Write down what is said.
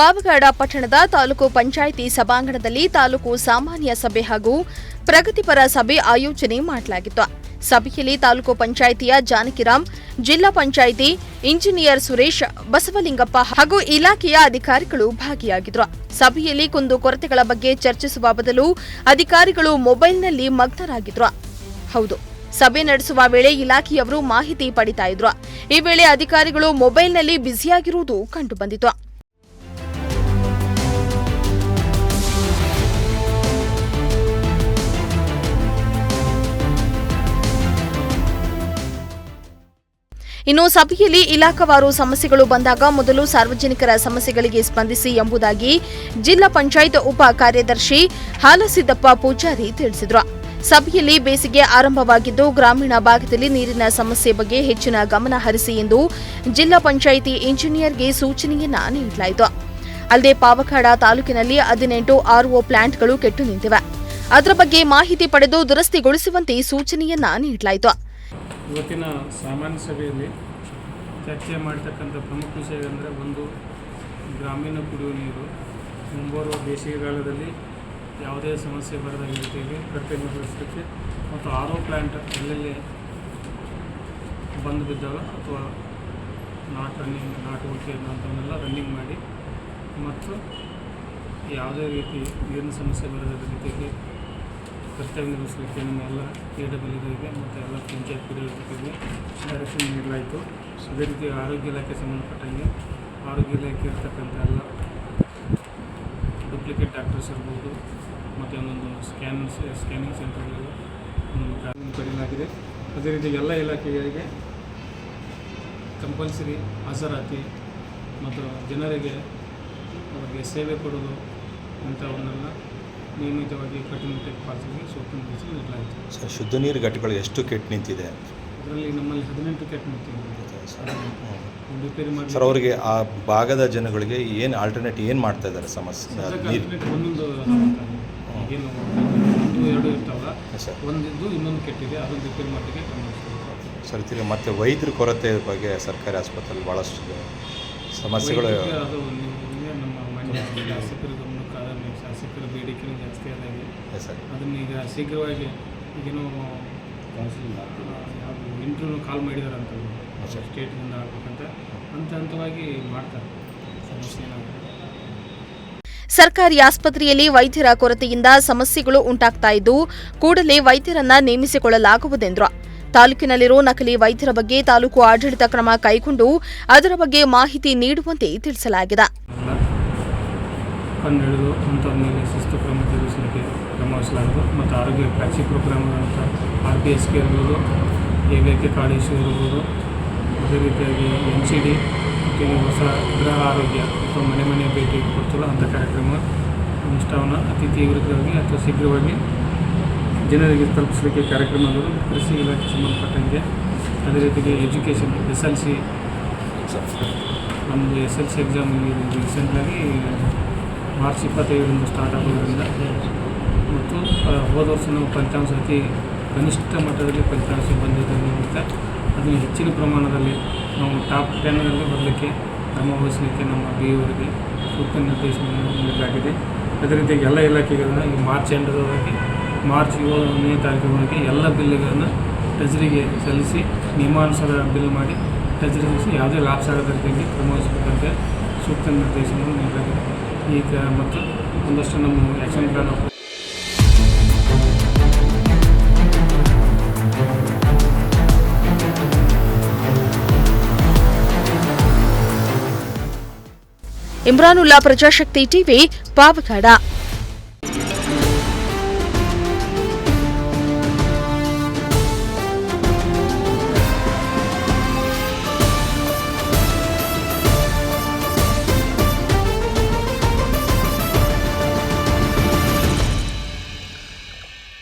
ಪಾವಗಡ ಪಟ್ಟಣದ ತಾಲೂಕು ಪಂಚಾಯಿತಿ ಸಭಾಂಗಣದಲ್ಲಿ ತಾಲೂಕು ಸಾಮಾನ್ಯ ಸಭೆ ಹಾಗೂ ಪ್ರಗತಿಪರ ಸಭೆ ಆಯೋಜನೆ ಮಾಡಲಾಗಿತ್ತು. ಸಭೆಯಲ್ಲಿ ತಾಲೂಕು ಪಂಚಾಯಿತಿಯ ಜಾನಕಿರಾಮ್, ಜಿಲ್ಲಾ ಪಂಚಾಯಿತಿ ಇಂಜಿನಿಯರ್ ಸುರೇಶ್, ಬಸವಲಿಂಗಪ್ಪ ಹಾಗೂ ಇಲಾಖೆಯ ಅಧಿಕಾರಿಗಳು ಭಾಗಿಯಾಗಿದ್ದರು. ಸಭೆಯಲ್ಲಿ ಕುಂದುಕೊರತೆಗಳ ಬಗ್ಗೆ ಚರ್ಚಿಸುವ ಬದಲು ಅಧಿಕಾರಿಗಳು ಮೊಬೈಲ್ನಲ್ಲಿ ಮಗ್ನರಾಗಿದ್ರು. ಹೌದು, ಸಭೆ ನಡೆಸುವ ವೇಳೆ ಇಲಾಖೆಯವರು ಮಾಹಿತಿ ಪಡಿತಾ ಇದ್ರು. ಈ ವೇಳೆ ಅಧಿಕಾರಿಗಳು ಮೊಬೈಲ್ನಲ್ಲಿ ಬ್ಯುಸಿಯಾಗಿರುವುದು ಕಂಡುಬಂದಿತು. ಇನ್ನು ಸಭೆಯಲ್ಲಿ ಇಲಾಖಾವಾರು ಸಮಸ್ಯೆಗಳು ಬಂದಾಗ ಮೊದಲು ಸಾರ್ವಜನಿಕರ ಸಮಸ್ಯೆಗಳಿಗೆ ಸ್ಪಂದಿಸಿ ಎಂಬುದಾಗಿ ಜಿಲ್ಲಾ ಪಂಚಾಯತ್ ಉಪ ಕಾರ್ಯದರ್ಶಿ ಹಾಲಸಿದ್ದಪ್ಪ ಪೂಜಾರಿ ತಿಳಿಸಿದರು. ಸಭೆಯಲ್ಲಿ ಬೇಸಿಗೆ ಆರಂಭವಾಗಿದ್ದು ಗ್ರಾಮೀಣ ಭಾಗದಲ್ಲಿ ನೀರಿನ ಸಮಸ್ಯೆ ಬಗ್ಗೆ ಹೆಚ್ಚಿನ ಗಮನ ಹರಿಸಿ ಎಂದು ಜಿಲ್ಲಾ ಪಂಚಾಯಿತಿ ಇಂಜಿನಿಯರ್ಗೆ ಸೂಚನೆಯನ್ನ ನೀಡಲಾಯಿತು. ಅಲ್ಲದೆ ಪಾವಗಡ ತಾಲೂಕಿನಲ್ಲಿ 18 ಆರ್ಒ ಪ್ಲಾಂಟ್ಗಳು ಕೆಟ್ಟು ನಿಂತಿವೆ. ಅದರ ಬಗ್ಗೆ ಮಾಹಿತಿ ಪಡೆದು ದುರಸ್ತಿಗೊಳಿಸುವಂತೆ ಸೂಚನೆಯನ್ನ ನೀಡಲಾಯಿತು. ಇವತ್ತಿನ ಸಾಮಾನ್ಯ ಸಭೆಯಲ್ಲಿ ಚರ್ಚೆ ಮಾಡತಕ್ಕಂಥ ಪ್ರಮುಖ ವಿಷಯವೆಂದರೆ, ಒಂದು, ಗ್ರಾಮೀಣ ಕುಡಿಯುವ ನೀರು ಮುಂಬರುವ ಬೇಸಿಗೆಗಾಲದಲ್ಲಿ ಯಾವುದೇ ಸಮಸ್ಯೆ ಬರದ ರೀತಿಯಲ್ಲಿ ಕರ್ತವ್ಯ ನಿರ್ವಹಿಸಲಿಕ್ಕೆ ಮತ್ತು ಆರ್ಒ ಪ್ಲ್ಯಾಂಟ್ ಎಲ್ಲೆಲ್ಲಿ ಬಂದು ಬಿದ್ದಾಗ ಅಥವಾ ನಾಟುವಿಕೆ ಅಂತವನ್ನೆಲ್ಲ ರನ್ನಿಂಗ್ ಮಾಡಿ ಮತ್ತು ಯಾವುದೇ ರೀತಿ ನೀರಿನ ಸಮಸ್ಯೆ ಬರದ ರೀತಿಯಲ್ಲಿ ಕರ್ತವ್ಯ ನಿರ್ವಹಿಸಲಿಕ್ಕೆ ನಮ್ಮ ಎಲ್ಲ KWಗಳಿಗೆ ಮತ್ತು ಎಲ್ಲ ಪಂಚಾಯತ್ ಪಿಡಿಒಗಳಿಗೆ ಡೈರೆಕ್ಷನ್ ನೀಡಲಾಯಿತು. ಅದೇ ರೀತಿ ಆರೋಗ್ಯ ಇಲಾಖೆ ಸಂಬಂಧಪಟ್ಟಂಗೆ ಆರೋಗ್ಯ ಇಲಾಖೆ ಇರ್ತಕ್ಕಂಥ ಎಲ್ಲ ಡೂಪ್ಲಿಕೇಟ್ ಡಾಕ್ಟರ್ಸ್ ಇರ್ಬೋದು ಮತ್ತು ಒಂದೊಂದು ಸ್ಕ್ಯಾನಿಂಗ್ ಸೆಂಟರ್ಗೆಲ್ಲ ಒಂದೊಂದು ಕಾರ್ಯ ಕರೆಯಲಾಗಿದೆ. ಅದೇ ರೀತಿ ಎಲ್ಲ ಇಲಾಖೆಗಳಿಗೆ ಕಂಪಲ್ಸರಿ ಹಾಜರಾತಿ ಮತ್ತು ಜನರಿಗೆ ಅವರಿಗೆ ಸೇವೆ ಕೊಡೋದು ಇಂಥವನ್ನೆಲ್ಲ ನಿಯಮಿತವಾಗಿ ಕಟ್ಟುನಿಟ್ಟಾಗಿ ಪಾಲಿಸಲಿಕ್ಕೆ ಸೂಕ್ತ ನಿರ್ದೇಶನ ನೀಡಲಾಯಿತು. ಸರ್, ಶುದ್ಧ ನೀರು ಘಟಕಗಳು ಎಷ್ಟು ಕೆಟ್ಟು ನಿಂತಿದೆ? ಅದರಲ್ಲಿ ನಮ್ಮಲ್ಲಿ 18 ಕೆಟ್ಟು ನಿಂತಿದೆ. ರಿಪೇರಿ ಮಾಡಿ ಸರ್, ಅವರಿಗೆ ಆ ಭಾಗದ ಜನಗಳಿಗೆ ಏನು ಆಲ್ಟರ್ನೇಟ್ ಏನು ಮಾಡ್ತಾ ಇದ್ದಾರೆ? ಸಮಸ್ಯೆ ಒಂದೊಂದು ಏನು 1-2 ಇರ್ತಾವಲ್ಲ, ಒಂದಿದ್ದು ಇನ್ನೊಂದು ಕೆಟ್ಟಿದೆ, ಅದೊಂದು ರಿಪೇರಿ ಮಾಡಲಿಕ್ಕೆ ಸರ್. ತಿರುಗಿ ಮತ್ತು ವೈದ್ಯರ ಕೊರತೆ ಬಗ್ಗೆ ಸರ್ಕಾರಿ ಆಸ್ಪತ್ರೆಯಲ್ಲಿ ಭಾಳಷ್ಟು ಸಮಸ್ಯೆಗಳು. ಅದು ನಮ್ಮ ಮಾನ್ಯ ಶಾಸಕರ ಬೇಡಿಕೆನೂ ಜಾಸ್ತಿ ಆದಾಗೆ ಅದನ್ನು ಈಗ ಶೀಘ್ರವಾಗಿ ಈಗೇನೋ ಇಂಟ್ರ್ಯೂ ಕಾಲ್ ಮಾಡಿದಾರಂತ ಸ್ಟೇಟ್ನಿಂದ ಆಗ್ಬೇಕಂತ ಹಂತವಾಗಿ ಮಾಡ್ತಾರೆ. ಸಮಸ್ಯೆ ಏನಾಗುತ್ತೆ. ಸರ್ಕಾರಿ ಆಸ್ಪತ್ರೆಯಲ್ಲಿ ವೈದ್ಯರ ಕೊರತೆಯಿಂದ ಸಮಸ್ಯೆಗಳು ಉಂಟಾಗ್ತಾ ಇದ್ದು ಕೂಡಲೇ ವೈದ್ಯರನ್ನ ನೇಮಿಸಿಕೊಳ್ಳಲಾಗುವುದೆಂದರು. ತಾಲೂಕಿನಲ್ಲಿರೋ ನಕಲಿ ವೈದ್ಯರ ಬಗ್ಗೆ ತಾಲೂಕು ಆಡಳಿತ ಕ್ರಮ ಕೈಗೊಂಡು ಅದರ ಬಗ್ಗೆ ಮಾಹಿತಿ ನೀಡುವಂತೆ ತಿಳಿಸಲಾಗಿದೆ. ಕಣ್ಣಿಡಿದು ಅಂಥವ್ರ ಮೇಲೆ ಶಿಸ್ತು ಕ್ರಮ ಜರುಗಿಸಲಿಕ್ಕೆ ಕ್ರಮ ವಹಿಸಲಾಗುವುದು. ಮತ್ತು ಆರೋಗ್ಯ ಫ್ಯಾಕ್ಸಿ ಪ್ರೋಗ್ರಾಮ್ಗಳಂತ RPSK ಇರ್ಬೋದು, AVK ಕಾರ್ಡ್ ಇಶ್ಯೂ ಇರ್ಬೋದು, ಅದೇ ರೀತಿಯಾಗಿ NCD ಮತ್ತು ಹೊಸ ಗೃಹ ಆರೋಗ್ಯ ಅಥವಾ ಮನೆ ಭೇಟಿ ಕೊಡ್ತಲ್ಲ ಅಂಥ ಕಾರ್ಯಕ್ರಮ ಅನುಷ್ಠಾನ ಅತಿ ತೀವ್ರವಾಗಿ ಅಥವಾ ಶೀಘ್ರವಾಗಿ ಜನರಿಗೆ ತಲುಪಿಸಲಿಕ್ಕೆ ಕಾರ್ಯಕ್ರಮಗಳು ಕೃಷಿ ಇಲಾಖೆ ಸಂಬಂಧಪಟ್ಟಂಗೆ. ಅದೇ ರೀತಿಗೆ ಎಜುಕೇಷನ್ SLC ನಮ್ಮದು SLC ಎಕ್ಸಾಮ್ ರೀಸೆಂಟಾಗಿ ಮಾರ್ಚ್ 25ರಿಂದ ಸ್ಟಾರ್ಟ್ ಆಗೋದ್ರಿಂದ ಮತ್ತು ಹೋದ ವರ್ಷ ನಾವು ಫಲಿತಾಂಶ ಅತಿ ಕನಿಷ್ಠ ಮಟ್ಟದಲ್ಲಿ ಫಲಿತಾಂಶ ಬಂದಿದ್ದರಿಂದ ಅದನ್ನು ಹೆಚ್ಚಿನ ಪ್ರಮಾಣದಲ್ಲಿ ನಾವು ಟಾಪ್ 10ರಲ್ಲಿ ಬರಲಿಕ್ಕೆ ಕ್ರಮ ವಹಿಸಲಿಕ್ಕೆ ನಮ್ಮ BOರಿಗೆ ಸೂಕ್ತ ನಿರ್ದೇಶನವನ್ನು ನೀಡಲಾಗಿದೆ. ಅದೇ ರೀತಿಯಾಗಿ ಎಲ್ಲ ಇಲಾಖೆಗಳನ್ನು ಈ ಮಾರ್ಚ್ ಎಂಡದವರೆಗೆ ಮಾರ್ಚ್ 7ನೇ ತಾರೀಕಿನವರೆಗೆ ಎಲ್ಲ ಬಿಲ್ಗಳನ್ನು ಟ್ರೆಜರಿಗೆ ಸಲ್ಲಿಸಿ ನಿಯಮಾನುಸಾರ ಬಿಲ್ ಮಾಡಿ ಟ್ರೆಜರಿಗೆ ಸಲ್ಲಿಸಿ ಯಾವುದೇ ಲಾಪ್ಸ್ ಆಗದ ರೀತಿಯಾಗಿ ಕ್ರಮ ವಹಿಸಬೇಕಂತ ಸೂಕ್ತ ನಿರ್ದೇಶನವನ್ನು ನೀಡಲಾಗಿದೆ. ಈಗ ಮತ್ತು ಒಂದಷ್ಟು ನಮ್ಮ action plan Imranullah, ಪ್ರಜಾಶಕ್ತಿ TV, Pavagada.